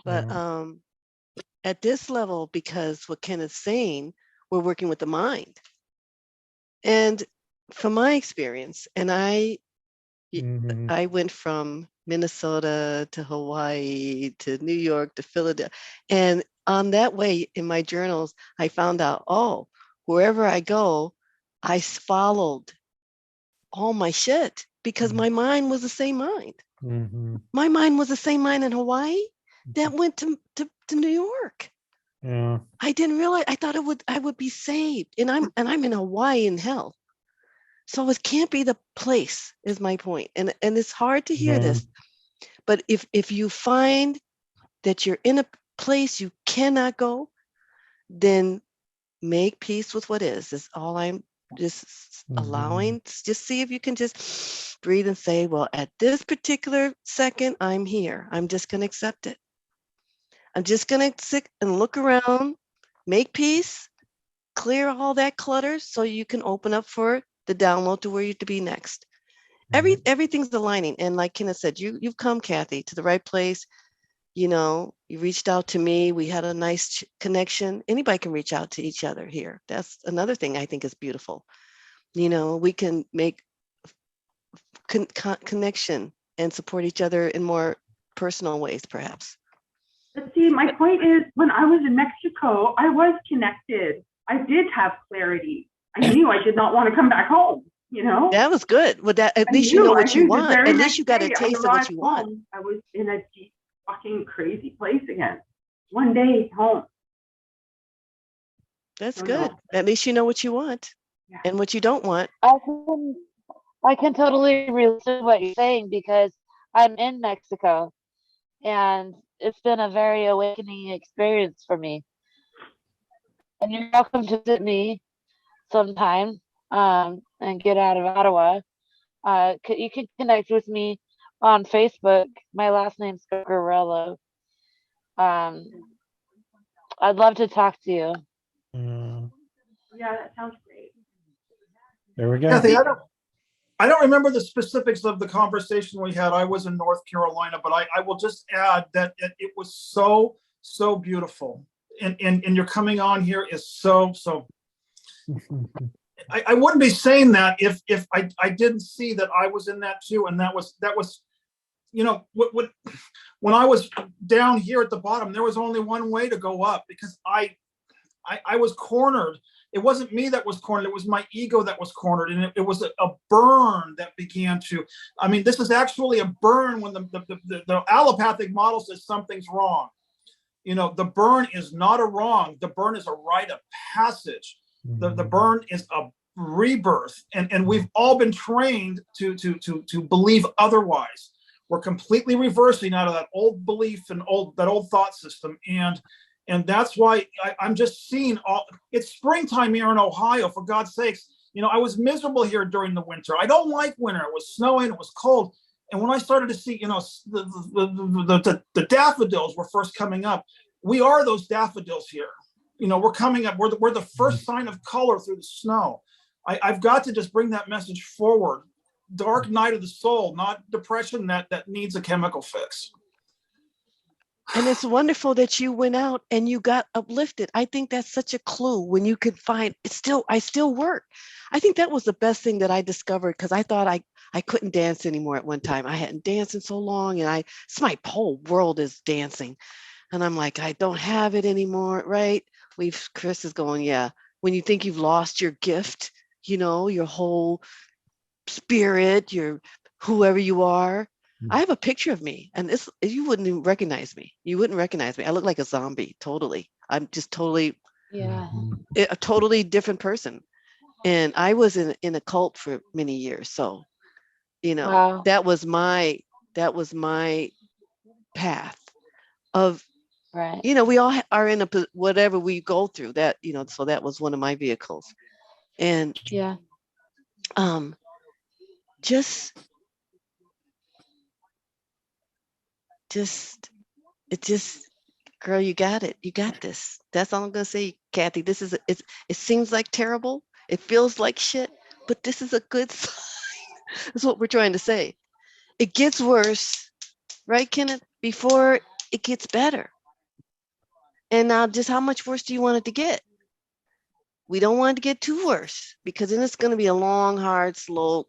S3: But at this level, because what Kenneth's saying, we're working with the mind. And from my experience, and I went from Minnesota to Hawaii to New York to Philadelphia. And on that way in my journals, I found out, wherever I go, I followed all my shit because my mind was the same mind.
S8: Mm-hmm.
S3: My mind was the same mind in Hawaii that went to New York.
S8: Yeah.
S3: I didn't realize. I thought I would be saved, and I'm in Hawaii in hell. So it can't be the place, is my point. And it's hard to hear
S8: Yeah.
S3: this, but if you find that you're in a place you cannot go, then make peace with what is. That's all I'm just allowing. Just see if you can just breathe and say, well, at this particular second, I'm here. I'm just going to accept it. I'm just going to sit and look around, make peace, clear all that clutter so you can open up for the download to where you to be next. Everything's aligning. And like Kenneth said, you've come, Kathy, to the right place. You reached out to me. We had a nice connection. Anybody can reach out to each other here. That's another thing I think is beautiful. We can make connection and support each other in more personal ways, perhaps.
S7: But see, my point is, when I was in Mexico, I was connected. I did have clarity. I knew I did not want to come back home.
S3: That was good. Well, at least you know what you want. At least you got a taste of what you want.
S7: I was in a deep, fucking crazy place again. One day home.
S3: That's good. At least you know what you want and what you don't want.
S5: I can totally relate to what you're saying because I'm in Mexico, and it's been a very awakening experience for me. And you're welcome to visit me sometime and get out of Ottawa. You can connect with me on Facebook. My last name's Guerrero. I'd love to talk to you.
S7: Yeah, that sounds great.
S8: There we go.
S1: Kathy, I don't remember the specifics of the conversation we had. I was in North Carolina, but I will just add that it was so beautiful. And your coming on here is so. I wouldn't be saying that if I didn't see that I was in that too. And that was when I was down here at the bottom, there was only one way to go up because I was cornered. It wasn't me that was cornered. It was my ego that was cornered. And it was a burn that began to, this is actually a burn when the allopathic model says something's wrong. The burn is not a wrong. The burn is a rite of passage. The burn is a rebirth. And we've all been trained to believe otherwise. We're completely reversing out of that old belief and that old thought system. And that's why I'm just seeing it's springtime here in Ohio, for God's sakes. I was miserable here during the winter. I don't like winter. It was snowing, it was cold. And when I started to see, the daffodils were first coming up. We are those daffodils here. We're coming up. We're the first sign of color through the snow. I've got to just bring that message forward. Dark night of the soul, not depression that needs a chemical fix.
S3: And it's wonderful that you went out and you got uplifted. I think that's such a clue when you could find I still work. I think that was the best thing that I discovered because I thought I couldn't dance anymore at one time. I hadn't danced in so long and it's my whole world is dancing. And I'm like, I don't have it anymore, right? Chris is going, yeah. When you think you've lost your gift, your whole spirit, your whoever you are. I have a picture of me, and you wouldn't even recognize me. You wouldn't recognize me. I look like a zombie, totally. I'm just totally, a totally different person. And I was in a cult for many years, so
S5: Wow.
S3: that was my path of.
S5: Right.
S3: We all are in whatever we go through. That so that was one of my vehicles, and girl, you got it. You got this. That's all I'm gonna say, Kathy. It seems like terrible. It feels like shit, but this is a good sign. That's what we're trying to say. It gets worse, right, Kenneth? Before it gets better. And now, just how much worse do you want it to get? We don't want it to get too worse because then it's going to be a long, hard, slow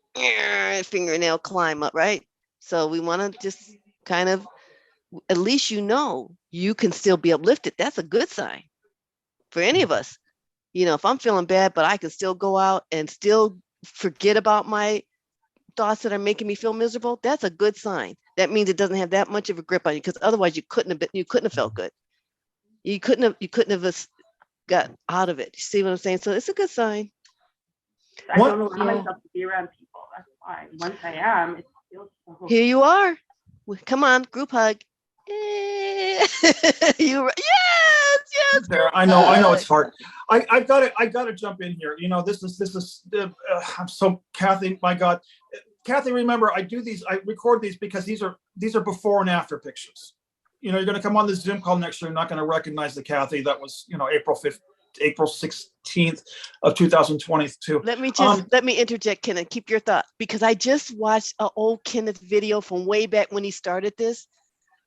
S3: fingernail climb up, right? So we want to just kind of, at least you can still be uplifted. That's a good sign for any of us. If I'm feeling bad, but I can still go out and still forget about my thoughts that are making me feel miserable, that's a good sign. That means it doesn't have that much of a grip on you, because otherwise you couldn't have felt good. You couldn't have got out of it. You see what I'm saying? So it's a good sign.
S7: I don't allow myself to be around people. That's why. Once I am, it feels so.
S3: Here you are. Come on, group hug. Yes.
S1: There, I know it's hard. I've got to jump in here. This is. I'm so Kathy. My God, Kathy. Remember, I record these because these are before and after pictures. You're going to come on this Zoom call next year. You're not going to recognize the Kathy that was, April 16th of 2022.
S3: Let me interject, Kenneth. Keep your thought, because I just watched an old Kenneth video from way back when he started this.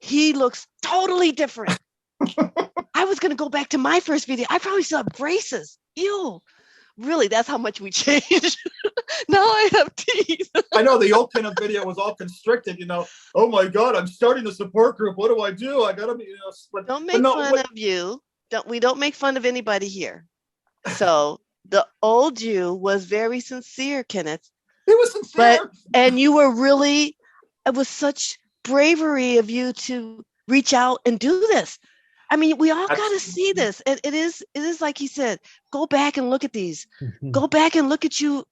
S3: He looks totally different. I was going to go back to my first video. I probably still have braces. Ew. Really, that's how much we changed. Now I have teeth.
S1: I know the old Kenneth video was all constricted, Oh my God, I'm starting a support group. What do I do? I gotta be,
S3: Don't make fun of you. We don't make fun of anybody here. So the old you was very sincere, Kenneth.
S1: He was sincere.
S3: And you were really, it was such bravery of you to reach out and do this. I mean, we all got to see this. And it is like he said, go back and look at these. Go back and look at you,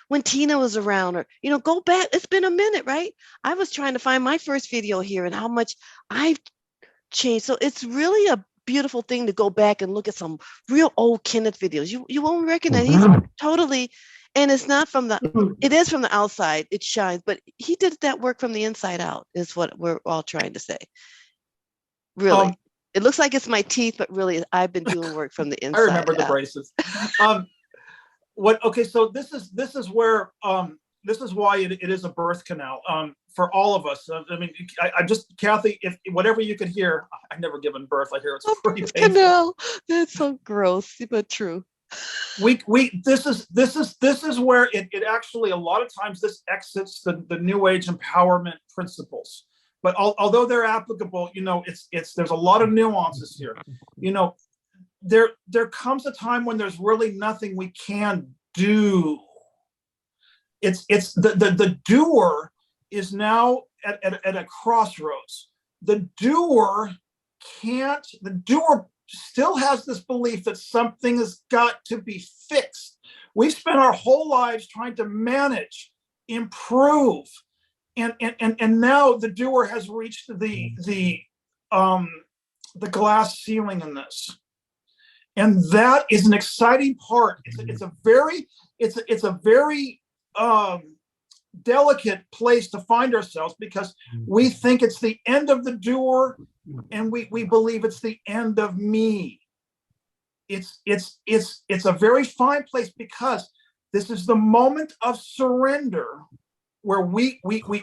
S3: when Tina was around, or, go back. It's been a minute, right? I was trying to find my first video here and how much I've changed. So it's really a beautiful thing to go back and look at some real old Kenneth videos. You won't recognize. He's totally, and it's not from it is from the outside. It shines, but he did that work from the inside out, is what we're all trying to say. Really, it looks like it's my teeth, but really, I've been doing work from the inside.
S1: I remember the braces. Okay, so this is where this is why it is a birth canal for all of us. I mean, I just, Kathy, if whatever you could hear, I've never given birth. I hear it's pretty painful.
S3: Canal. That's so gross, but true.
S1: This is where it actually, a lot of times this exits the New Age empowerment principles. But although they're applicable, there's a lot of nuances here. There comes a time when there's really nothing we can do. It's the doer is now at a crossroads. The doer still has this belief that something has got to be fixed. We've spent our whole lives trying to manage, improve. And now the doer has reached the glass ceiling in this, and that is an exciting part. It's a very delicate place to find ourselves, because we think it's the end of the doer, and we believe it's the end of me. It's a very fine place, because this is the moment of surrender, where we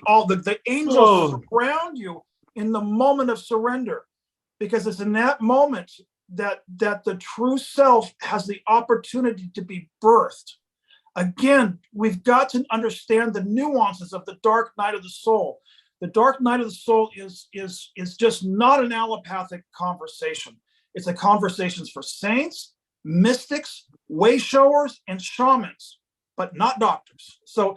S1: all, the angels surround you in the moment of surrender, because it's in that moment that the true self has the opportunity to be birthed. Again, we've got to understand the nuances of the dark night of the soul. The dark night of the soul is just not an allopathic conversation. It's a conversation for saints, mystics, way showers, and shamans, but not doctors. So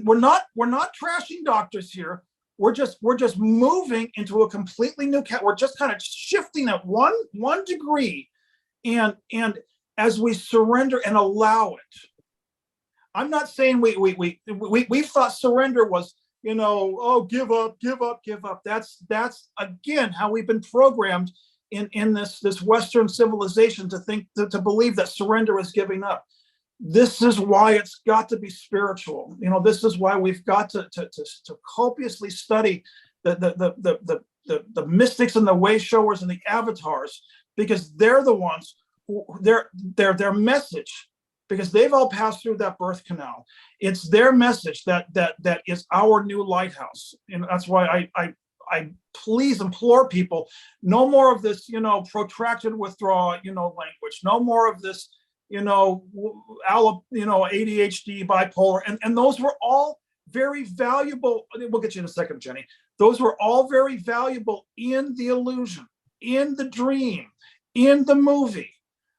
S1: we're not trashing doctors here. We're just moving into a completely new we're just kind of shifting at one degree, and as we surrender and allow it. I'm not saying we thought surrender was, give up. That's again how we've been programmed in this Western civilization to think to believe that surrender is giving up. This is why it's got to be spiritual. This is why we've got to copiously study the mystics and the way showers and the avatars, because they're the ones who their message, because they've all passed through that birth canal. It's their message that is our new lighthouse. And that's why I please implore people, no more of this, protracted withdrawal, language, no more of this, ADHD, bipolar, and those were all very valuable. We'll get you in a second, Jenny. Those were all very valuable in the illusion, in the dream, in the movie.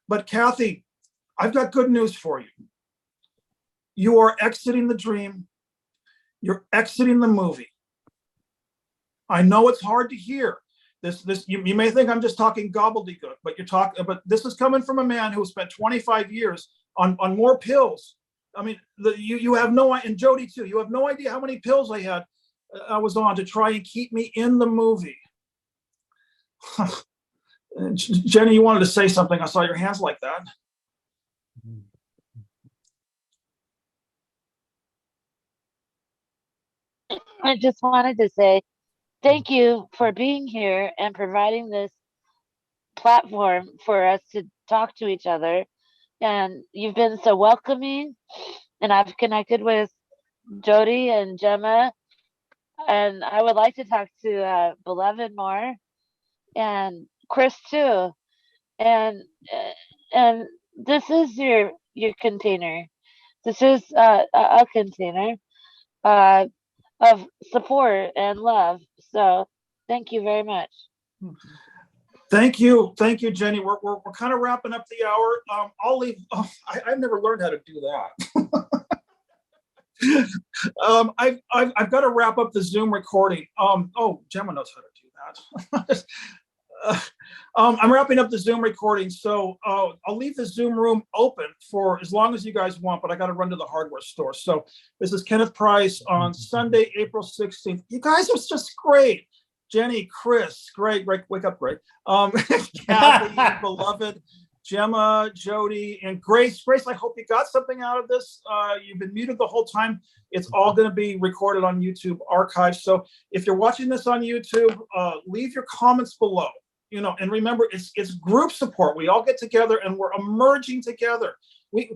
S1: But Kathy, I've got good news for you. You are exiting the dream. You're exiting the movie. I know it's hard to hear. You may think I'm just talking gobbledygook, but but this is coming from a man who spent 25 years on more pills. I mean, you have no, and Jody too, you have no idea how many pills I was on to try and keep me in the movie. Jenny, you wanted to say something. I saw your hands like that.
S5: I just wanted to say thank you for being here and providing this platform for us to talk to each other. And you've been so welcoming, and I've connected with Jody and Gemma, and I would like to talk to Beloved more, and Chris too. And and this is your container. This is a container of support and love. So thank you very much.
S1: Thank you, Jenny. We're kind of wrapping up the hour. I'll leave. Oh, I've never learned how to do that. I've got to wrap up the Zoom recording. Oh, Gemma knows how to do that. I'm wrapping up the Zoom recording, so I'll leave the Zoom room open for as long as you guys want, but I got to run to the hardware store. So this is Kenneth Price on Sunday, April 16th. You guys are just great. Jenny, Chris, great, wake up, great. Kathy, Beloved, Gemma, Jody, and Grace. Grace, I hope you got something out of this. You've been muted the whole time. It's all going to be recorded on YouTube archive. So if you're watching this on YouTube, leave your comments below. And remember, it's group support. We all get together and we're emerging together. We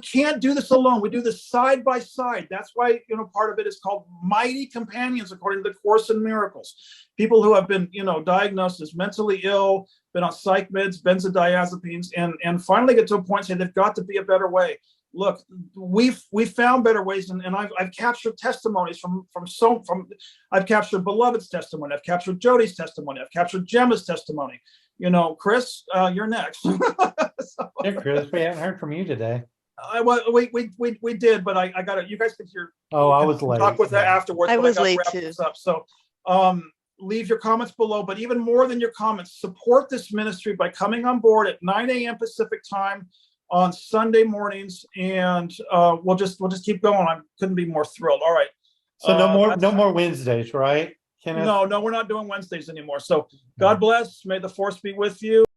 S1: can't do this alone. We do this side by side. That's why, part of it is called mighty companions, according to the Course in Miracles. People who have been, diagnosed as mentally ill, been on psych meds, benzodiazepines, and finally get to a point saying they've got to be a better way. Look, we've found better ways, and I've captured testimonies from I've captured Beloved's testimony, I've captured Jody's testimony, I've captured Gemma's testimony. Chris, you're next.
S8: Hey, Chris, we haven't heard from you today.
S1: Well, we did, but I got it. You guys could hear.
S8: Oh, I was late.
S1: Talk with that afterwards.
S3: I was
S1: gotta
S3: late
S1: wrap
S3: too.
S1: this up. So, leave your comments below. But even more than your comments, support this ministry by coming on board at 9 a.m. Pacific time on Sunday mornings, and we'll just keep going. I couldn't be more thrilled. All right.
S8: So no more Wednesdays, right?
S1: No, we're not doing Wednesdays anymore. So God bless. May the force be with you.